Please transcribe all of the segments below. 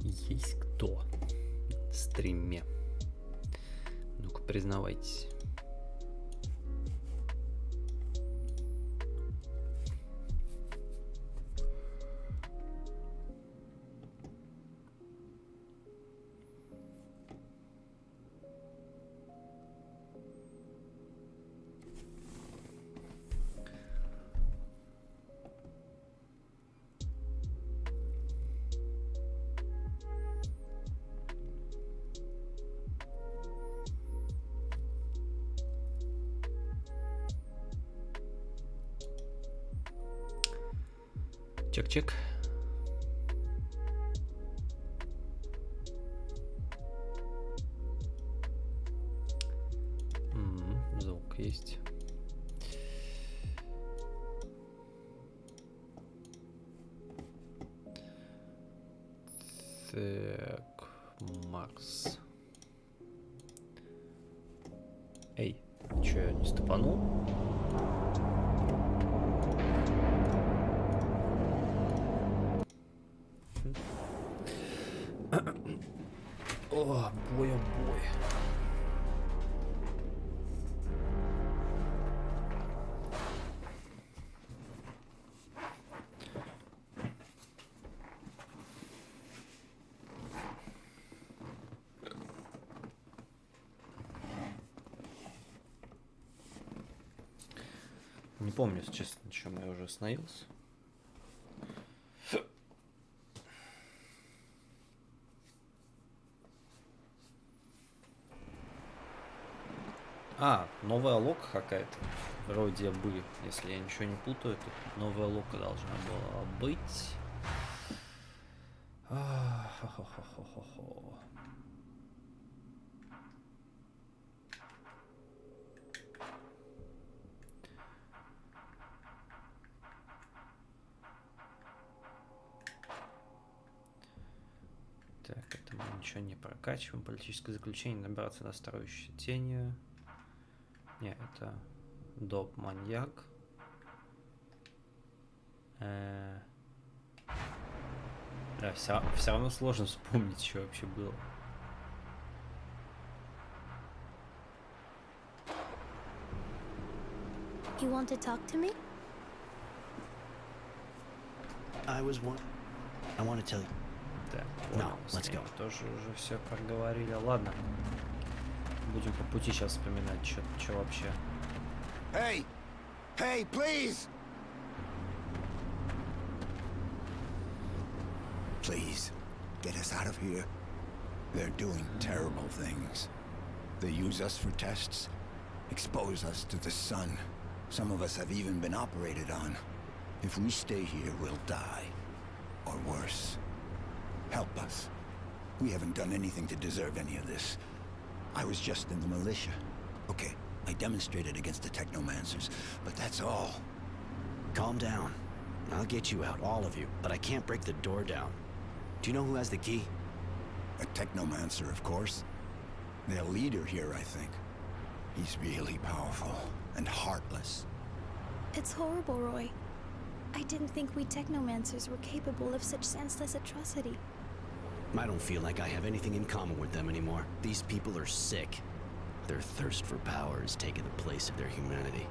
Есть кто в стриме? Ну-ка, признавайтесь. Чек-чек. Звук есть. Так, Марс. Эй, чё, я не стопанул? О, бой, о бой. Не помню, если честно, чем я уже остановился. А, новая лока какая-то. Вроде бы, если я ничего не путаю, то новая лока должна была быть. Так, это мы ничего не прокачиваем. Политическое заключение, набираться на строящей тенью. Не, это доп маньяк. Да, все равно сложно вспомнить, что вообще было. You want to talk to me? I want to tell you. Да, No, let's go. Тоже уже все проговорили. Ладно. Будем по пути сейчас вспоминать, что вообще. Hey! Hey, please! Please, get us out of here. They're doing terrible things. They use us for tests, expose us to the sun. Some of us have even been operated on. If we stay here, we'll die. Or worse. Help us. We haven't done anything to deserve any of this. I was just in the militia. Okay, I demonstrated against the technomancers, but that's all. Calm down. I'll get you out, all of you, but I can't break the door down. Do you know who has the key? A technomancer, of course. Their leader here, I think. He's really powerful and heartless. It's horrible, Roy. I didn't think we technomancers were capable of such senseless atrocity. I don't feel like I have anything in common with them anymore. These people are sick. Their thirst for power has taken the place of their humanity.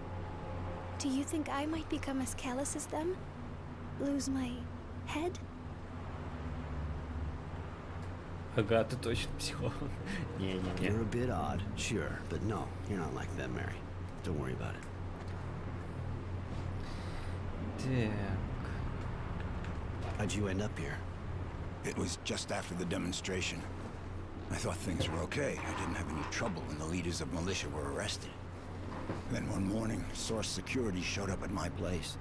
Do you think I might become as callous as them? Lose my head? Ага, ты точно психолог. Не-не-не. You're a bit odd, sure, but no, you're not like them, Mary. Don't worry about it. Так. How'd you end up here? It was just after the demonstration. I thought things were okay. I didn't have any trouble when the leaders of militia were arrested. Then one morning, Source Security showed up at my place.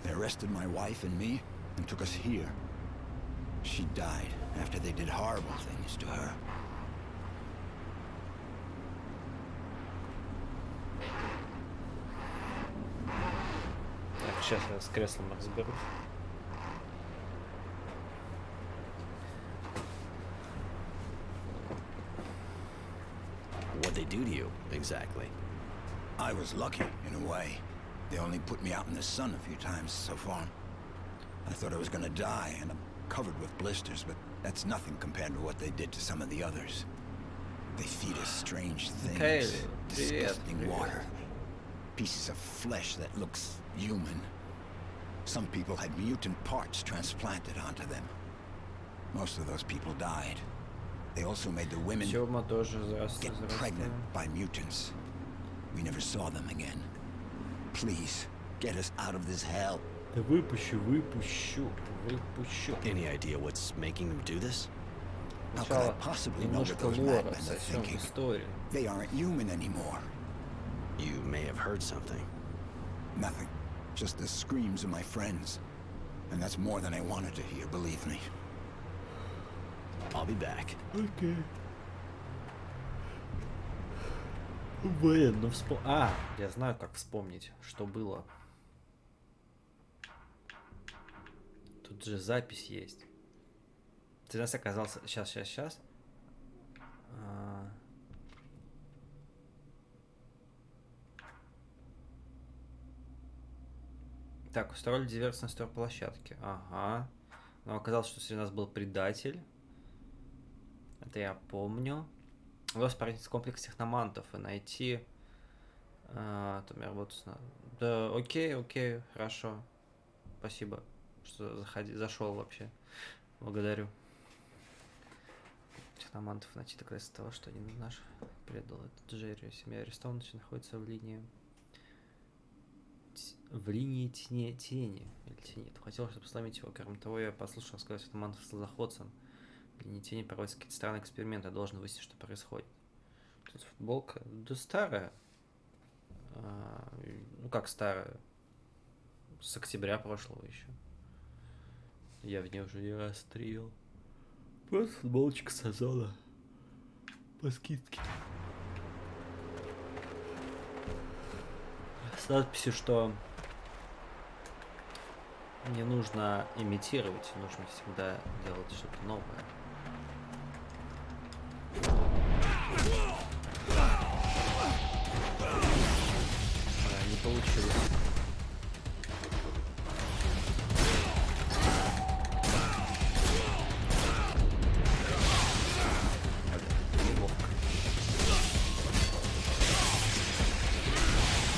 They arrested my wife and me and took us here. She died after they did horrible things to her. Так, сейчас я с креслом разберусь. What'd they do to you, exactly? I was lucky, in a way. They only put me out in the sun a few times so far. I thought I was gonna die, and covered with blisters, but that's nothing compared to what they did to some of the others. They feed us strange things, disgusting water, pieces of flesh that looks human. Some people had mutant parts transplanted onto them. Most of those people died. They also made the women get pregnant by mutants. We never saw them again. Please, get us out of this hell. Выпущу. Any idea what's making them do this? How could I possibly know what those madmen are thinking? Историю. They aren't human anymore. You may have heard something. Nothing. Just the screams of my friends. And that's more than I wanted to hear, believe me. I'll be back. Окей. Блин, ну я знаю, как вспомнить, что было. Тут же запись есть. Ты нас оказался... Сейчас. Так, устроили диверсию на стройплощадке. Ага. Но оказалось, что среди нас был предатель. Это я помню. Удалось проникнуть в комплекс техномантов и найти... там я работаю с... Да, окей, хорошо. Спасибо, что зашел вообще. Благодарю. Техномантов найти тогда из-за того, что один из наших предал этот Джерри. Семья арестованных находится в линии... тени. Или тени. Хотел, чтобы сломить его. Кроме того, я послушал рассказать техномантов с лозоходцем. В линии тени проводятся какие-то странные эксперименты. Я должен выяснить, что происходит. Тут футболка. Да старая. Ну как старая? С октября прошлого еще. Я в ней уже не раз стрелял. Просто футболочка с Озона. По скидке. С надписью, что не нужно имитировать, нужно всегда делать что-то новое. Не получилось.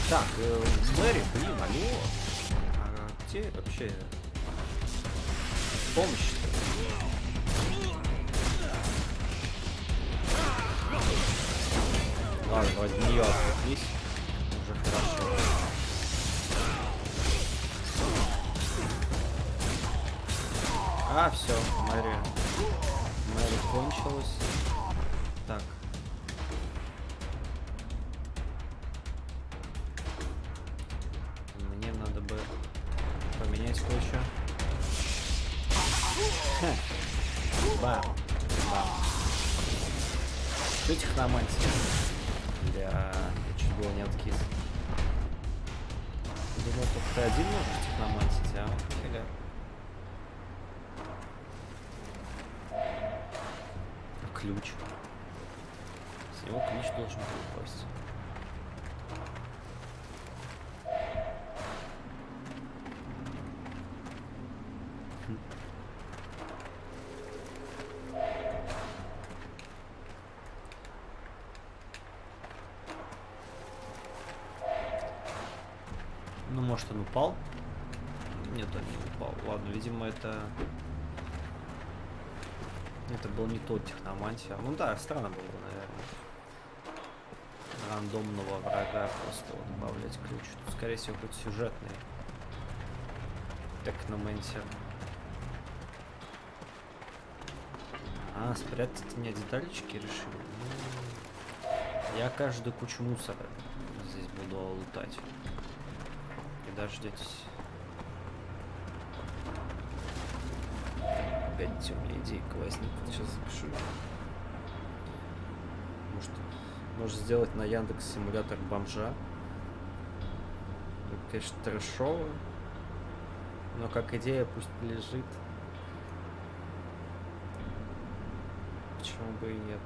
Так, Мэри, блин, алло. А где вообще помощь-то? Ладно, вроде нее отвлеклись. Уже хорошо. Все, Мэри кончилась. Так. Мне надо бы поменять кое-что. Бам. Что техномантия? Я чуть было не откис. Думал, только ты один можешь техномантить, а фига. Ключ. С него ключ должен был упасть. Ну, может, он упал? Нет, он не упал. Ладно, видимо, это был не тот техномантия. Ну да, странно было, наверное. Рандомного врага просто вот добавлять ключ. Тут, скорее всего, какой-то сюжетный техномантия. Спрятать не деталечки решили. Ну, я каждую кучу мусора здесь буду лутать. И дождетесь. Опять у меня идейка возникла. Сейчас запишу. Может сделать на Яндекс симулятор бомжа. Это, конечно, трэшово. Но как идея пусть лежит. Почему бы и нет?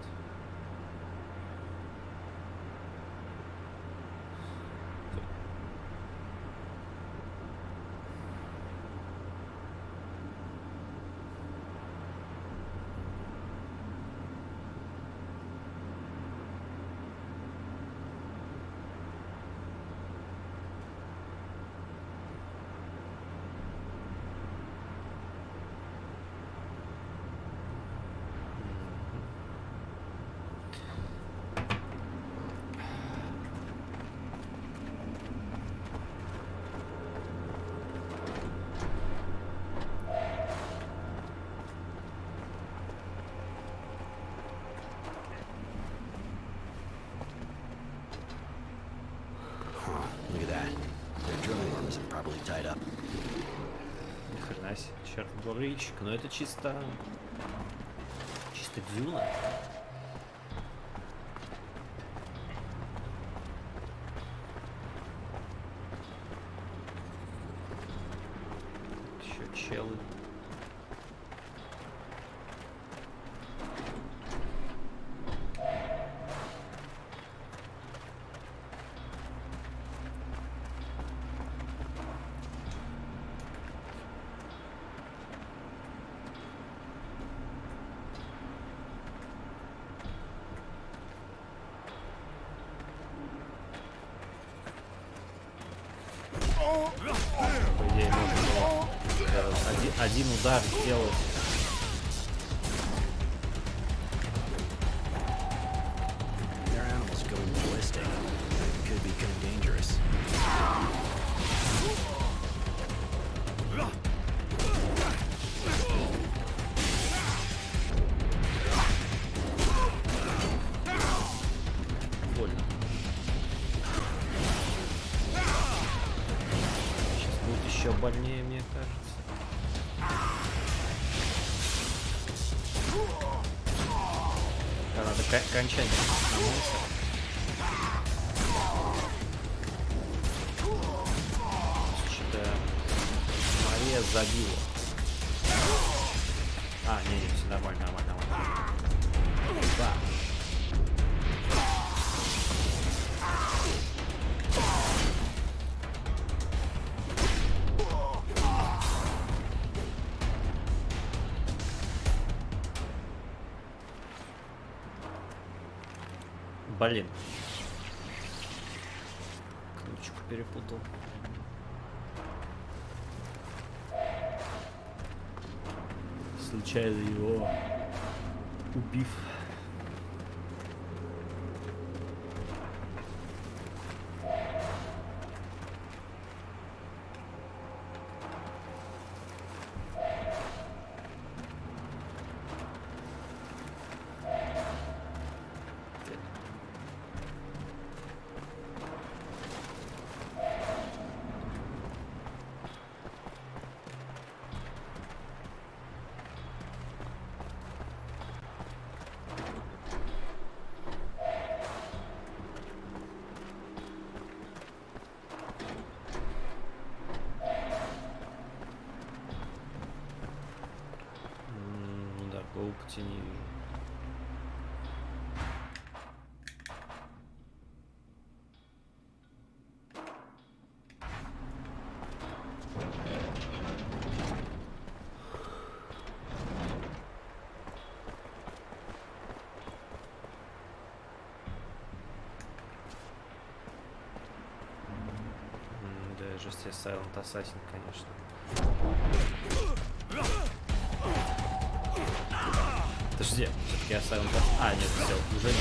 рычаг, но это чисто дюна. Еще челы. По идее, можно было один удар сделать. Their animals going ballistic. Could become dangerous. Больно. Сейчас будет еще больнее, мне кажется. Да, надо кончать монстра. Что-то Мария забила. А, не, все нормально. Да. Блин. Ключик перепутал. Случайно его убив. Пути не вижу. Да, жесть, я Silent Assassin, конечно. Подожди, все-таки я ставил... А, нет, все, уже нет.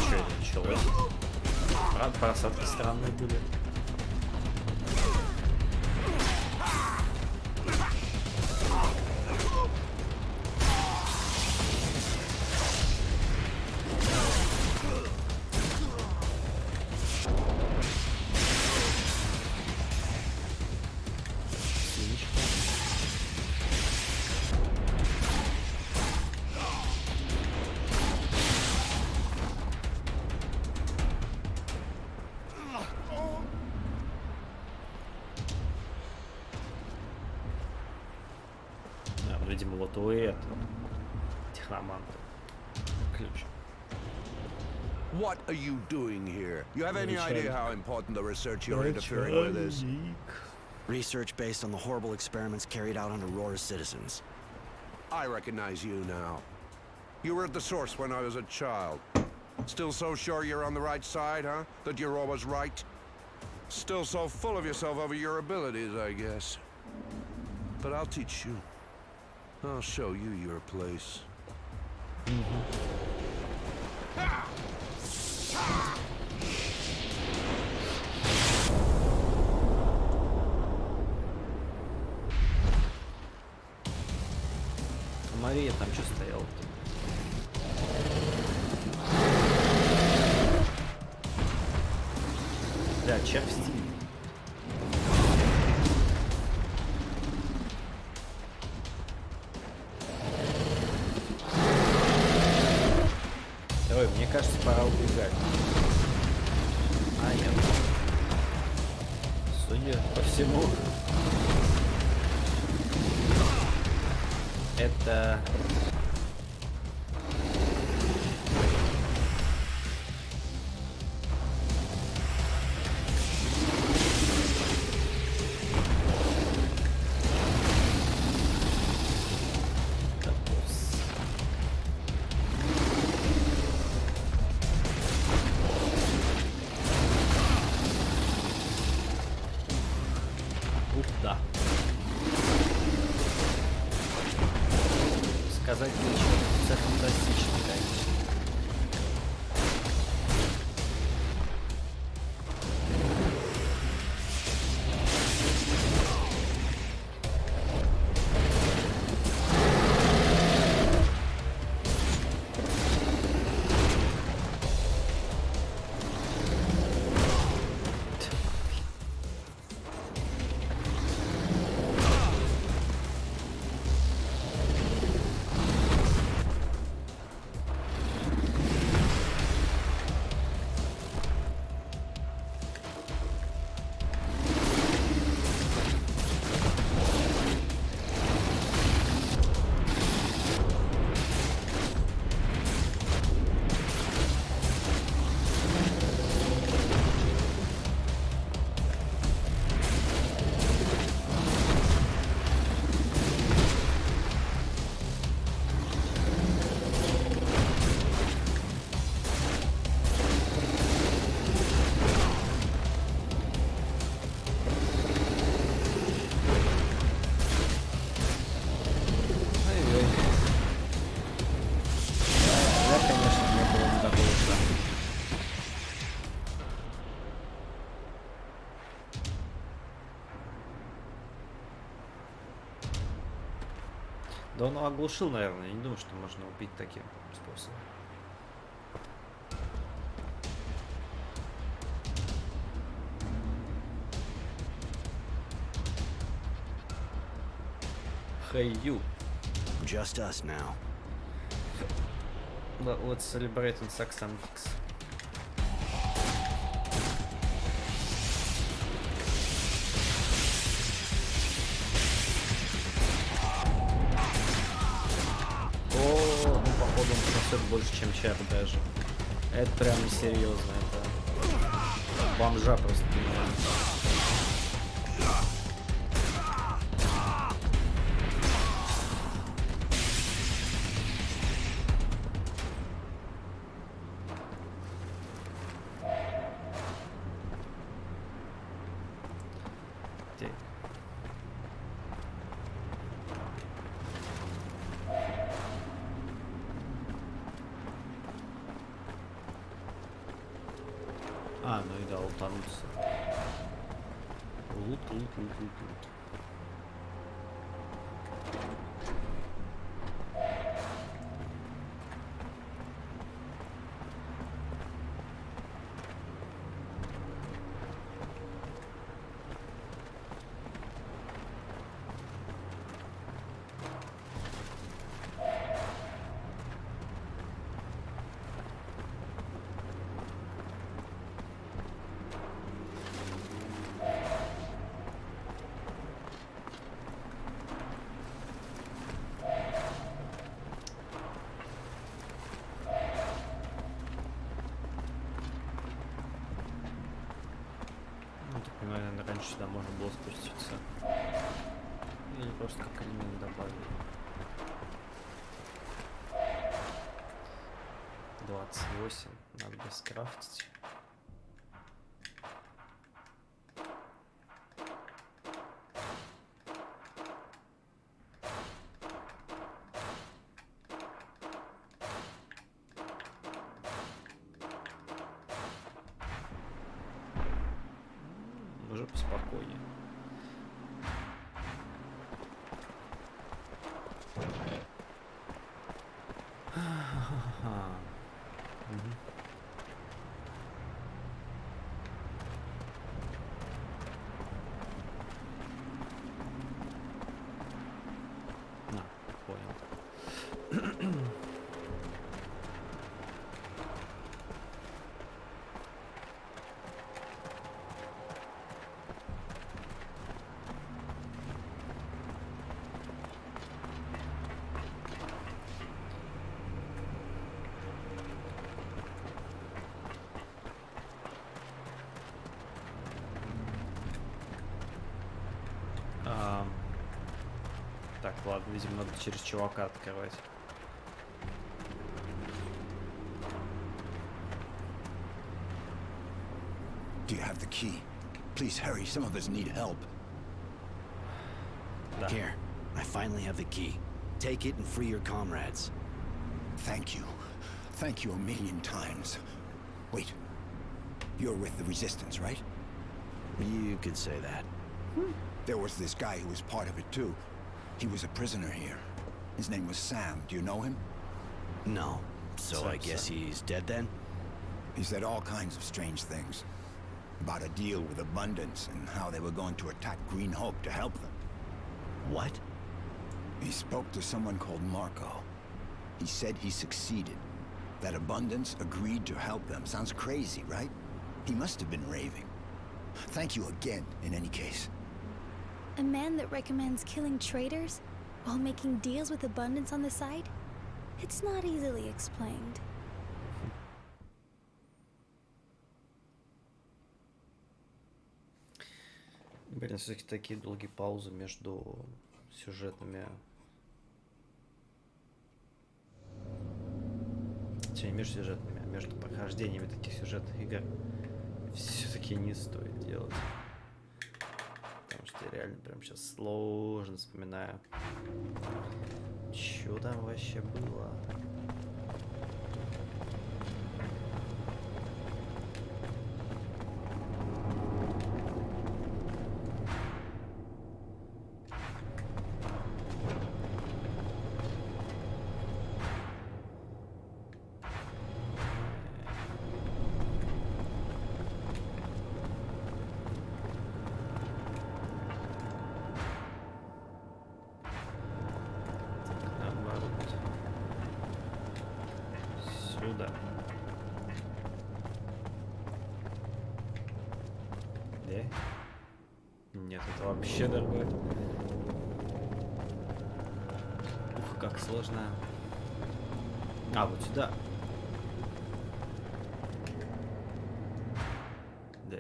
Что это началось? Правда, просадки странные были. Видимо, вот у этого техноманта ключ. What are you doing here? You have any idea how important the research you're interfering with is? Research based on the horrible experiments carried out on Aurora's citizens. I recognize you now. You were at the source when I was a child. Still so sure you're on the right side, huh? That you're always right? Still so full of yourself over your abilities, I guess. But I'll teach you. I'll show you your place. Мария там что стояла-то? Да, червь стиль. Ой, мне кажется, пора убегать. А, нет. Судя по всему, это... Да. Сказать нечего. Это фантастично, конечно. Да он оглушил, наверное. Я не думаю, что можно убить таким способом. Hey you. Just us now. Let's celebrate on Sax and Geeks. О, ну походу он принесет больше, чем чар даже. Это прям несерьезно, это бомжа просто понимаю. А, ну и да, утонуться. Лут. Наверное, раньше сюда можно было спуститься. Или просто как элемент добавили. 28. Надо бы скрафтить. Уже поспокойнее. Ага. Мгм. На, понял. Ам, Так, ладно, видимо, надо через чувака открывать. Do you have the key? Please hurry, some of us need help. Да. Here, I finally have the key. Take it and free your comrades. Thank you. Thank you a million times. Wait. You're with the Resistance, right? You could say that. There was this guy who was part of it too. He was a prisoner here. His name was Sam. Do you know him? No. So I guess he's dead then? He said all kinds of strange things. About a deal with Abundance and how they were going to attack Green Hope to help them. What? He spoke to someone called Marco. He said he succeeded. That Abundance agreed to help them. Sounds crazy, right? He must have been raving. Thank you again, in any case. A man that recommends killing traitors while making deals with Abundance on the side? It's not easily explained. Блин, все-таки такие долгие паузы между сюжетными... Точнее, не между сюжетными, а между прохождениями таких сюжетных игр все-таки не стоит делать. Потому что я реально прям сейчас сложно вспоминаю, что там вообще было. Сюда. Да? Нет, это вообще другое. Ух, как сложно. А, вот сюда. Да.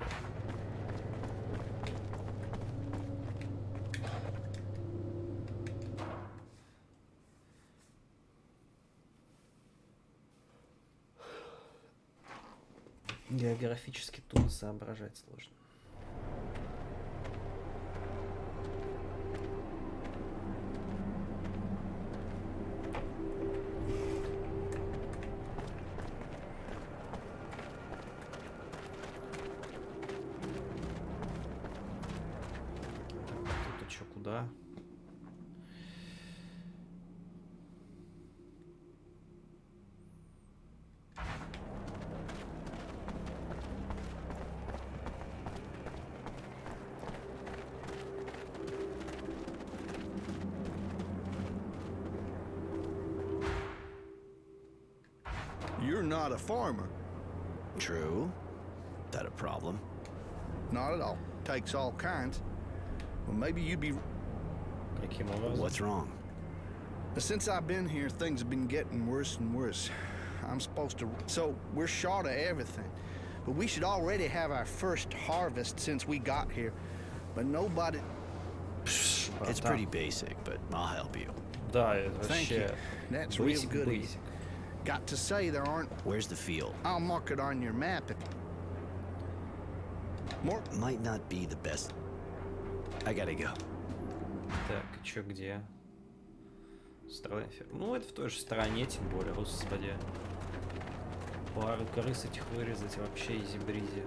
Географически тут соображать сложно. Так, тут что, куда? You're not a farmer. True. That a problem? Not at all. Takes all kinds. Well, maybe you'd be... Каким образом? What's wrong? Since I've been here, things have been getting worse and worse. I'm supposed to... So, we're short of everything. But we should already have our first harvest since we got here. But nobody... It's pretty basic, but I'll help you. Да, это Thank you. вообще That's real basic, good of you. basic. Got to say there aren't... Where's the field? I'll mark it on your map if... More... Might not be the best. I gotta go. Так, и чё, где? Страна ферм. Ну, это в той же стране, тем более, господи. Пару крыс этих вырезать вообще изи-бризи.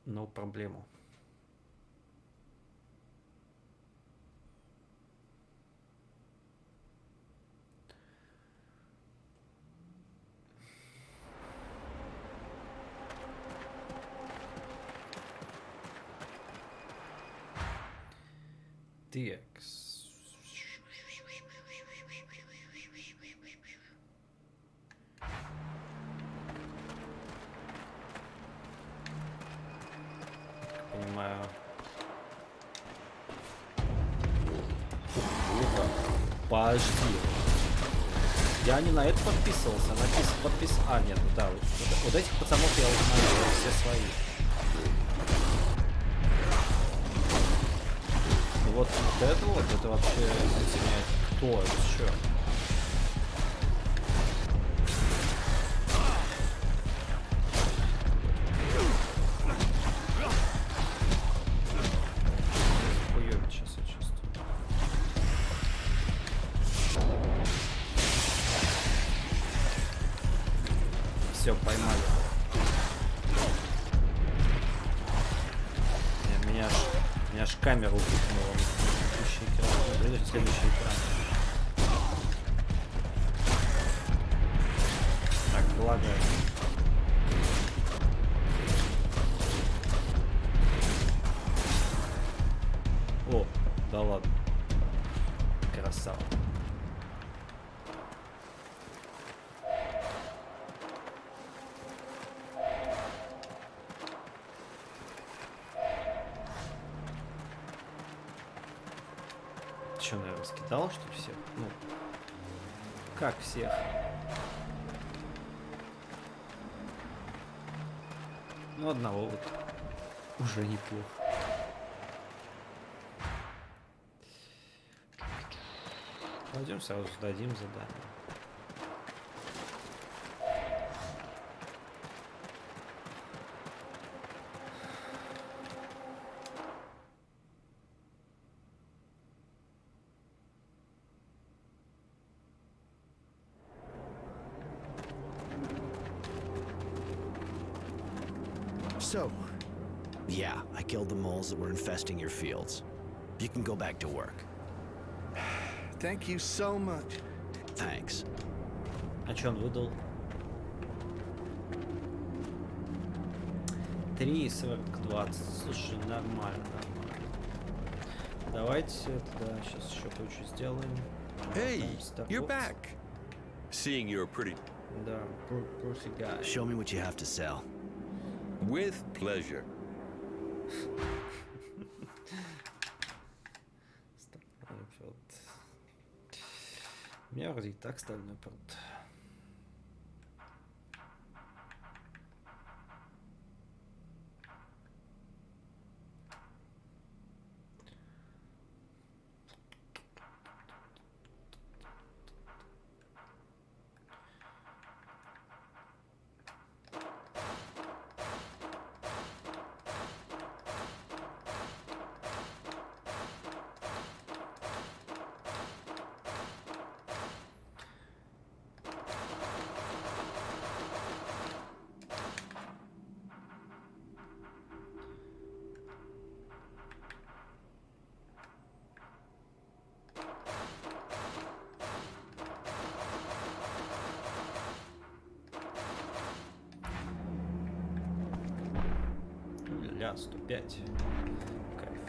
No проблему. Текс. Понимаю. Подожди. Я не на это подписывался, А, нет, да, вот этих пацанов я узнаю, все свои. Ну вот это вообще, кто это, что? Хуёвит сейчас, я чувствую. Все, поймали. Меня аж камеру выкинула. Следующий экран. Так, благо. О, да ладно. Красава. Что, наверное, раскидал, что ли, всех? Ну, как всех? Ну, одного вот уже неплохо. Пойдем сразу сдадим задание. So, Yeah, I killed the moles that were infesting your fields. You can go back to work. thank you so much. Thanks. А что он выдал? 3,40-20. Слушай, нормально. Давайте да, сейчас еще кое-что сделаем. Hey, Стартовать. you're back. Seeing you're pretty... Да, pretty guy. Show me what you have to sell. With pleasure. Стальной пруд. У меня вроде и так стальной пруд. Ля, 105. Кайф.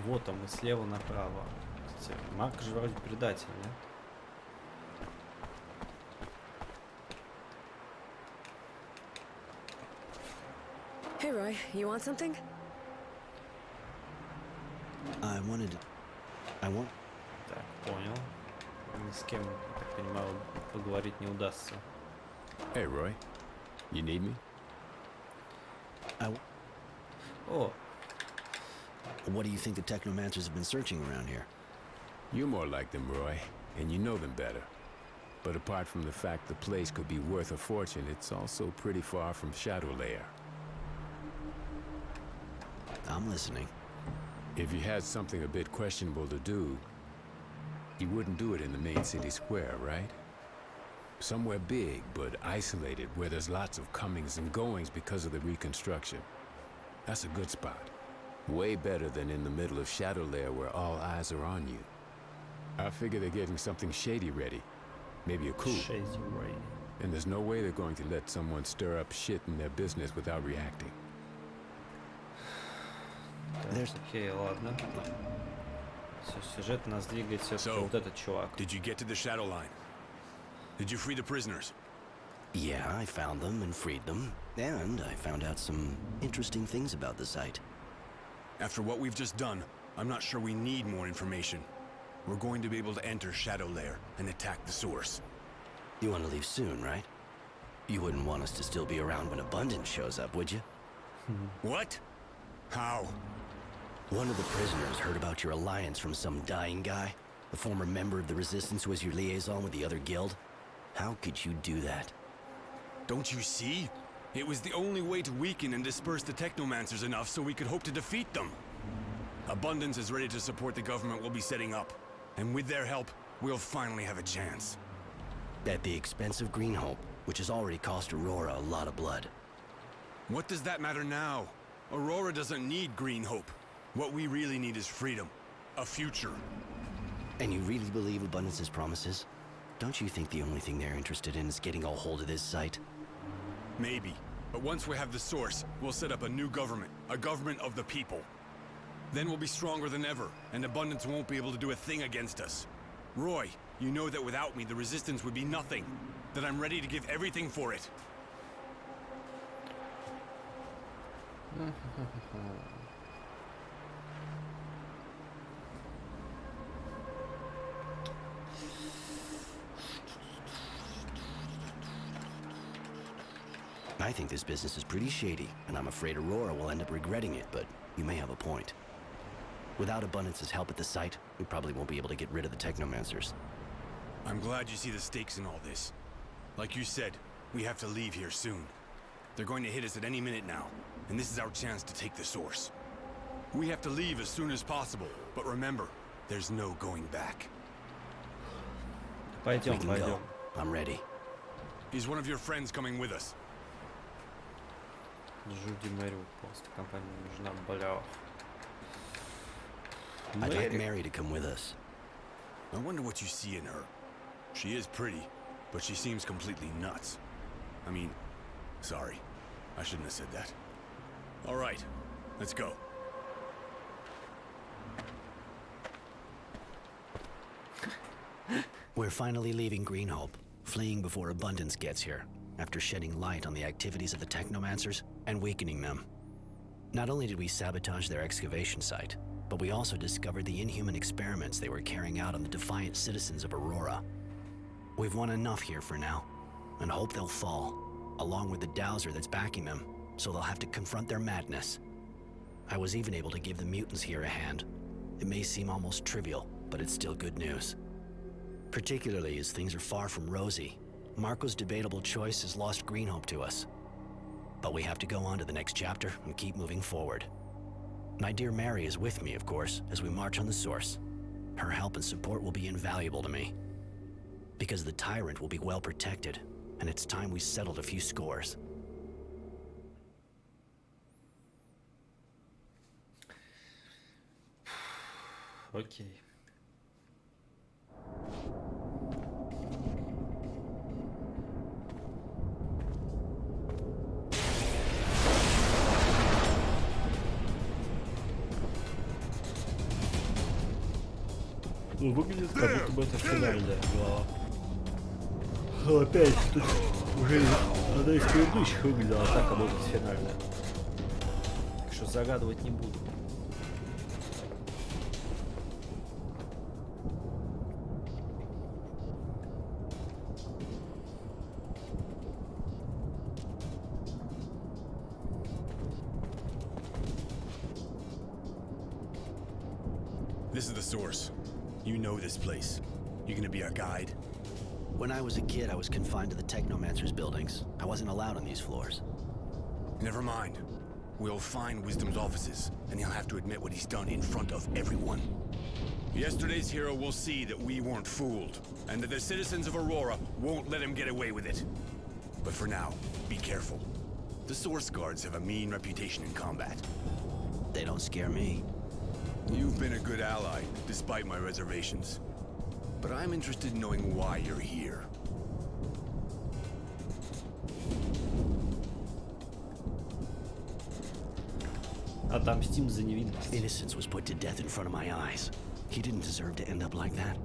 Вот он, и слева направо. Кстати, Марк же вроде предатель, нет? Hey, Roy, you want something? I want... Так, понял. Ни с кем, я так понимаю, поговорить не удастся. Hey, Roy. You need me? О, What do you think the technomancers have been searching around here? You're more like them, Roy, and you know them better. But apart from the fact the place could be worth a fortune, it's also pretty far from Shadow Lair. I'm listening. If you had something a bit questionable to do, you wouldn't do it in the main city square, right? Somewhere big, but isolated, where there's lots of comings and goings because of the reconstruction. That's a good spot. Way better than in the middle of Shadow Lair where all eyes are on you. I figure they're getting something shady ready. Maybe a coup. shady rain. And there's no way they're going to let someone stir up shit in their business without reacting. Окей, ладно. Все, сюжет нас двигает все-таки So, вот этот чувак. Did you get to the shadow line? Did you free the prisoners? Yeah, I found them and freed them. And I found out some interesting things about the site. After what we've just done, I'm not sure we need more information. We're going to be able to enter Shadow Lair and attack the source. You want to leave soon, right? You wouldn't want us to still be around when Abundance shows up, would you? What? How? One of the prisoners heard about your alliance from some dying guy, a former member of the Resistance who was your liaison with the other guild. How could you do that? Don't you see? It was the only way to weaken and disperse the Technomancers enough so we could hope to defeat them. Abundance is ready to support the government we'll be setting up. And with their help, we'll finally have a chance. At the expense of Green Hope, which has already cost Aurora a lot of blood. What does that matter now? Aurora doesn't need Green Hope. What we really need is freedom. A future. And you really believe Abundance's promises? Don't you think the only thing they're interested in is getting a hold of this site? Maybe. But once we have the source, we'll set up a new government. A government of the people. Then we'll be stronger than ever, and Abundance won't be able to do a thing against us. Roy, you know that without me, the Resistance would be nothing. That I'm ready to give everything for it. I think this business is pretty shady, and I'm afraid Aurora will end up regretting it, but you may have a point. Without Abundance's help at the site, we probably won't be able to get rid of the Technomancers. I'm glad you see the stakes in all this. Like you said, we have to leave here soon. They're going to hit us at any minute now, and this is our chance to take the source. We have to leave as soon as possible, but remember, there's no going back. We Пойдем, can пойдем. go. I'm ready. Is one of your friends coming with us? Жуди Мэри просто компания нужна, бля. I'd like Мэри. Mary to come with us. I wonder what you see in her. She is pretty, but she seems completely nuts. I mean, sorry. I shouldn't have said that. All right, let's go. We're finally leaving Green Hope, fleeing before Abundance gets here, after shedding light on the activities of the Technomancers and weakening them. Not only did we sabotage their excavation site, but we also discovered the inhuman experiments they were carrying out on the defiant citizens of Aurora. We've won enough here for now, and hope they'll fall, along with the dowser that's backing them, so they'll have to confront their madness. I was even able to give the mutants here a hand. It may seem almost trivial, but it's still good news. Particularly as things are far from rosy. Marco's debatable choice has lost Green Hope to us. But we have to go on to the next chapter and keep moving forward. My dear Mary is with me, of course, as we march on the source. Her help and support will be invaluable to me. Because the tyrant will be well protected, and it's time we settled a few scores. Окей. Ну, выглядит, как будто бы это финальная глава. Опять, тут уже одна из предыдущих выглядела так, как будто финальная. что загадывать не буду. This is the source. You know this place. You gonna be our guide? When I was a kid, I was confined to the Technomancer's buildings. I wasn't allowed on these floors. Never mind. We'll find Wisdom's offices, and he'll have to admit what he's done in front of everyone. Yesterday's hero will see that we weren't fooled, and that the citizens of Aurora won't let him get away with it. But for now, be careful. The Source Guards have a mean reputation in combat. They don't scare me. You've been a good ally, despite my reservations. But I'm interested in knowing why you're here. Отомстим за невинность. Innocence was put to death in front of my eyes. He didn't deserve to end up like that.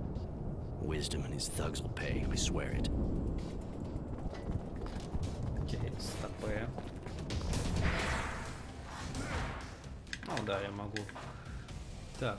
Wisdom and his thugs will pay, I swear it. Окей, стопэ. Ну да, я могу. Так.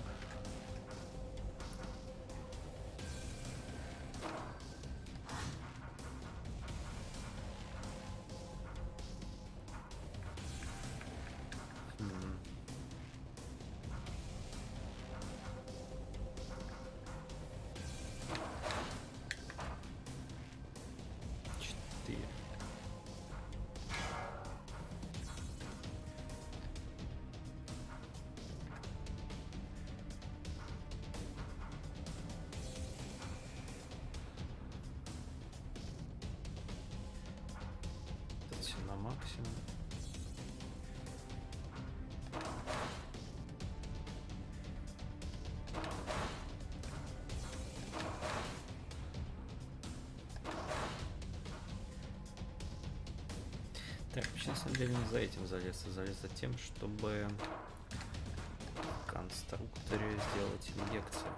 На максимум. Так, вообще, на самом деле не за этим залез, а залез за тем, чтобы в конструкторе сделать инъекцию.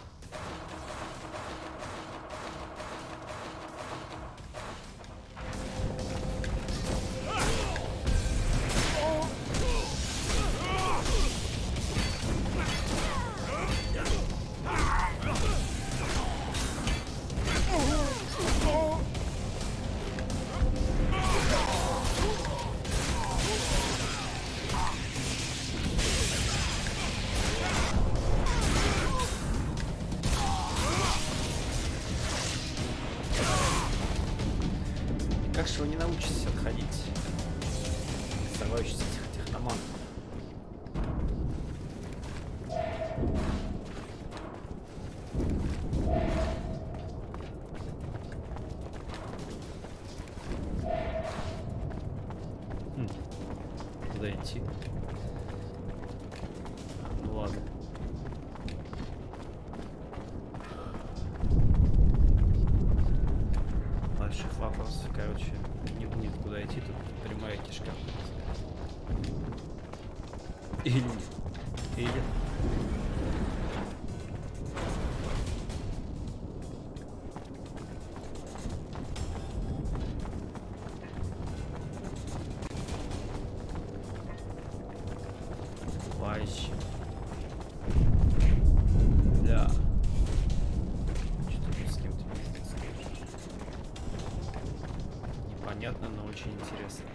Как же вы не научитесь отходить? Сорвающийся техноман. Куда идти? Ну ладно. Больших вопросов, короче, нет куда идти, тут прямая кишка. Или нет. Или... Вообще. Да. Что-то тут с кем-то пиздец. Непонятно, но очень интересно.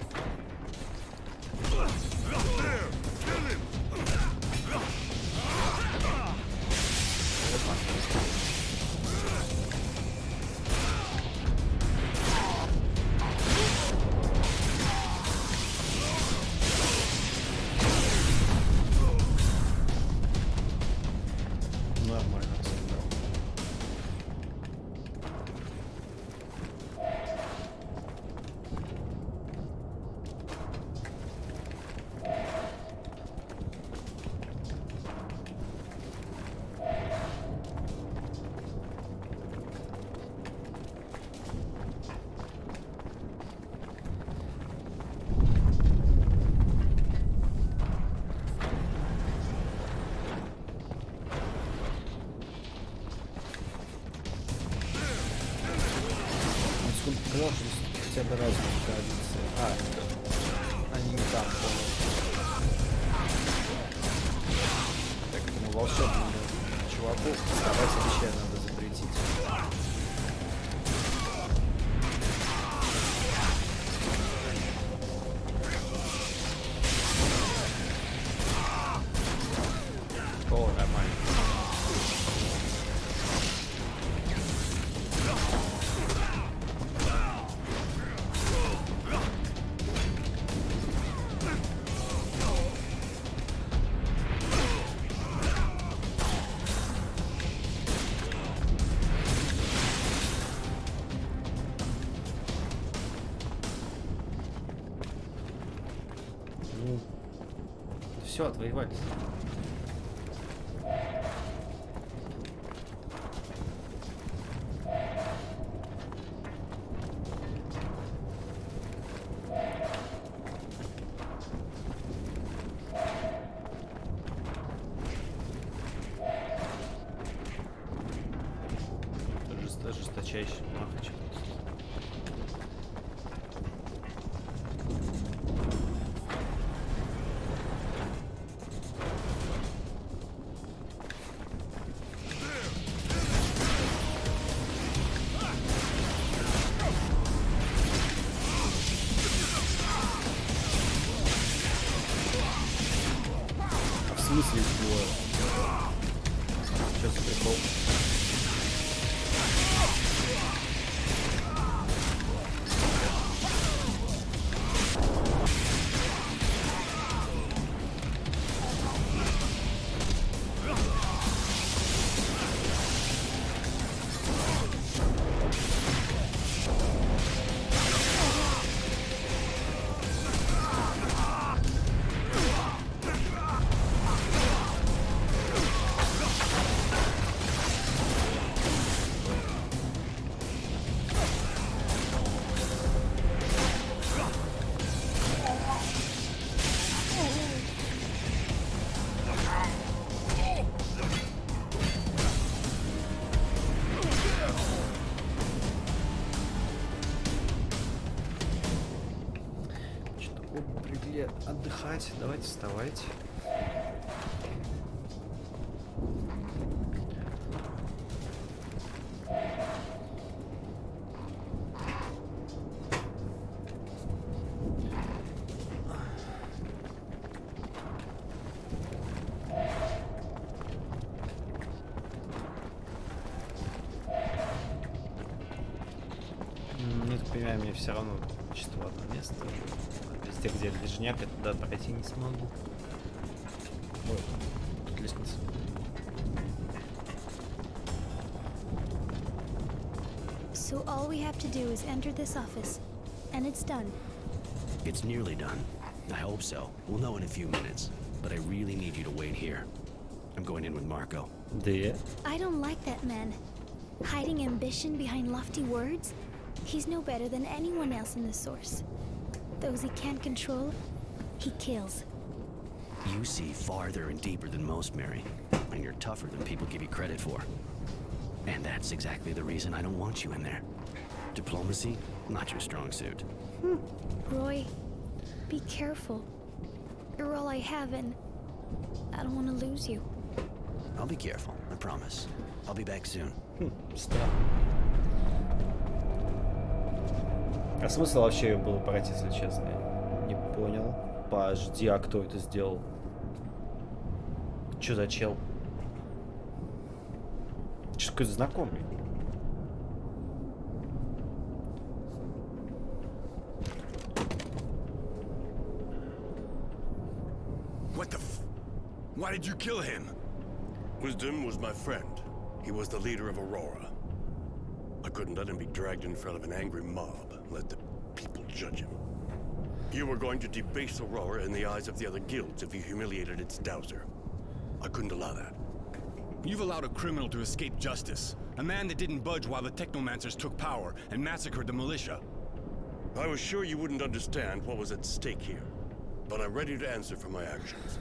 Нормально. Сказал, что хотя бы разные коалиции. Они не там полностью. волшебному чуваку вставать обещаю надо запретить. О, нормально. Ну, все, отвоевались. Жесточайший махач. А в смысле двое? Что за прикол? Пришли отдыхать. Давайте вставайте. Ну, так понимаю, мне все равно чисто в одно место. Везде, где лежняк, я туда пройти не смогу. Ой, тут лестница. So all we have to do is enter this office, and it's done. It's nearly done. I hope so. We'll know in a few minutes. But I really need you to wait here. I'm going in with Marco. Yeah? I don't like that man. Hiding ambition behind lofty words? He's no better than anyone else in the Source. Those he can't control, he kills. You see farther and deeper than most, Mary. And you're tougher than people give you credit for. And that's exactly the reason I don't want you in there. Diplomacy, not your strong suit. Roy, be careful. You're all I have, and I don't want to lose you. I'll be careful, I promise. I'll be back soon. Странно. А смысл вообще ее было брать, если честно? Не понял. Подожди, а кто это сделал? Чё за чел? Чё такой знакомый? What the f... Why did you kill him? Wisdom was my friend. He was the leader of Aurora. I couldn't let him be dragged in front of an angry mob. Let the people judge him. You were going to debase Aurora in the eyes of the other guilds if you humiliated its dowser. I couldn't allow that. You've allowed a criminal to escape justice. A man that didn't budge while the Technomancers took power and massacred the militia. I was sure you wouldn't understand what was at stake here. But I'm ready to answer for my actions.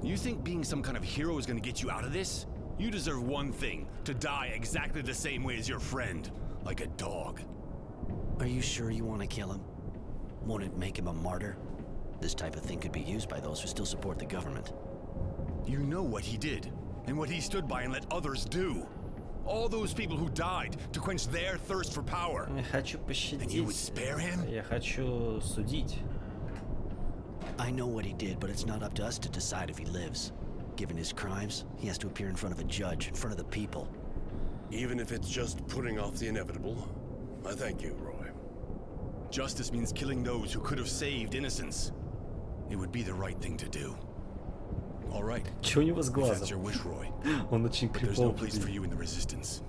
You think being some kind of hero is gonna get you out of this? You deserve one thing, to die exactly the same way as your friend. Like a dog. Are you sure you want to kill him? Won't it make him a martyr? This type of thing could be used by those who still support the government. You know what he did. and what he stood by and let others do. All those people who died to quench their thirst for power. Я хочу And you would пощадить. spare him? Я хочу судить. I know what he did, but it's not up to us to decide if he lives. Given his crimes, he has to appear in front of a judge, in front of the people. Even if it's just putting off the inevitable, I thank you, Roy. Justice means killing those who could have saved innocence. It would be the right thing to do. All right. Чё у него с If that's your глазом? wish, Roy. Он очень But there's no криповый. place for you in the Resistance.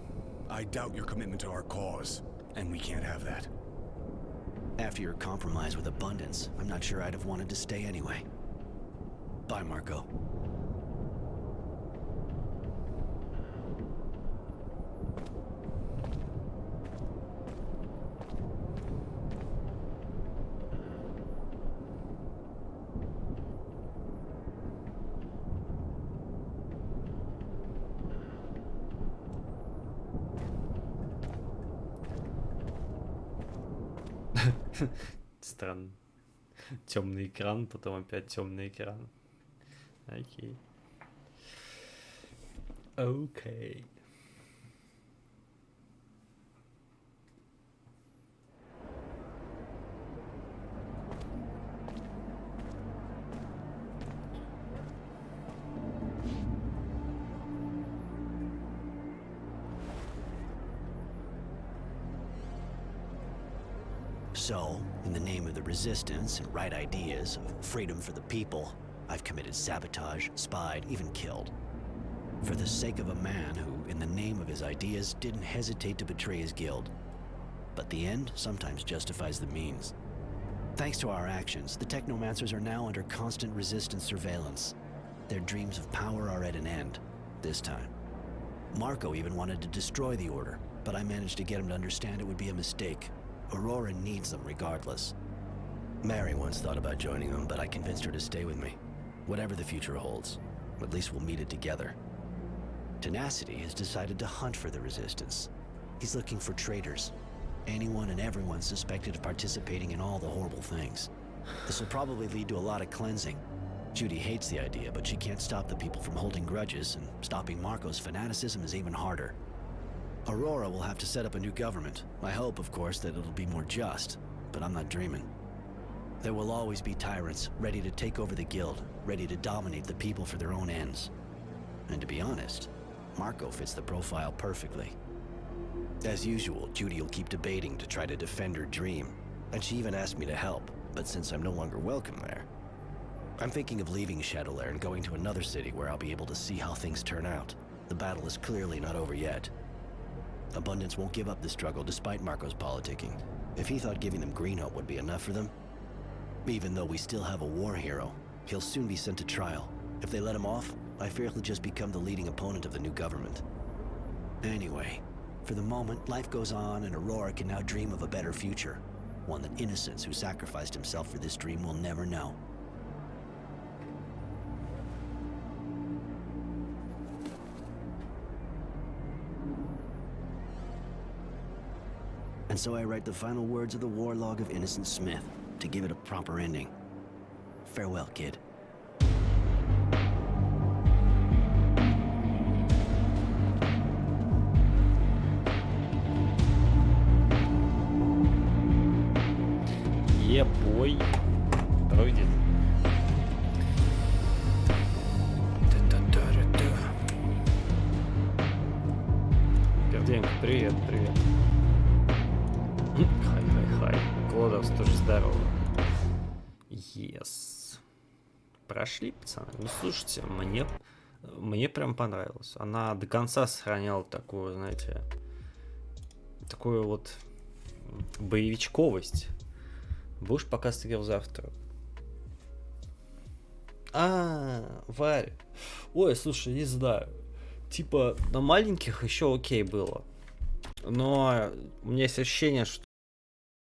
I doubt your commitment to our cause, and we can't have that. After your compromise with Abundance, I'm not sure I'd have wanted to stay anyway. Bye, Marco. Странно. Темный экран, потом опять темный экран. Окей. Окей. So, in the name of the Resistance and right ideas of freedom for the people, I've committed sabotage, spied, even killed. For the sake of a man who, in the name of his ideas, didn't hesitate to betray his guild. But the end sometimes justifies the means. Thanks to our actions, the Technomancers are now under constant Resistance surveillance. Their dreams of power are at an end, this time. Marco even wanted to destroy the Order, but I managed to get him to understand it would be a mistake. Aurora needs them regardless. Mary once thought about joining them, but I convinced her to stay with me. Whatever the future holds, at least we'll meet it together. Tenacity has decided to hunt for the Resistance. He's looking for traitors. Anyone and everyone suspected of participating in all the horrible things. This will probably lead to a lot of cleansing. Judy hates the idea, but she can't stop the people from holding grudges, and stopping Marco's fanaticism is even harder. Aurora will have to set up a new government. I hope, of course, that it'll be more just, but I'm not dreaming. There will always be tyrants, ready to take over the guild, ready to dominate the people for their own ends. And to be honest, Marco fits the profile perfectly. As usual, Judy will keep debating to try to defend her dream, and she even asked me to help, but since I'm no longer welcome there, I'm thinking of leaving Shadowlair and going to another city where I'll be able to see how things turn out. The battle is clearly not over yet. Abundance won't give up the struggle despite Marco's politicking. If he thought giving them Green Hope would be enough for them, even though we still have a war hero, he'll soon be sent to trial. If they let him off, I fear he'll just become the leading opponent of the new government. Anyway, for the moment, life goes on and Aurora can now dream of a better future. One that Innocence, who sacrificed himself for this dream, will never know. And so I write the final words of the war log of Innocent Smith to give it a proper ending. Farewell, kid. Ебой. Пройдет. Перденька, привет, привет. Хай-хай-хай. Клодовс тоже здорово. Yes. Прошли, пацаны. Ну, слушайте, мне прям понравилось. Она до конца сохраняла такую, знаете, такую вот боевичковость. Будешь показывать игру завтра? Варя. Ой, слушай, не знаю. Типа, на маленьких еще окей было. Но у меня есть ощущение, что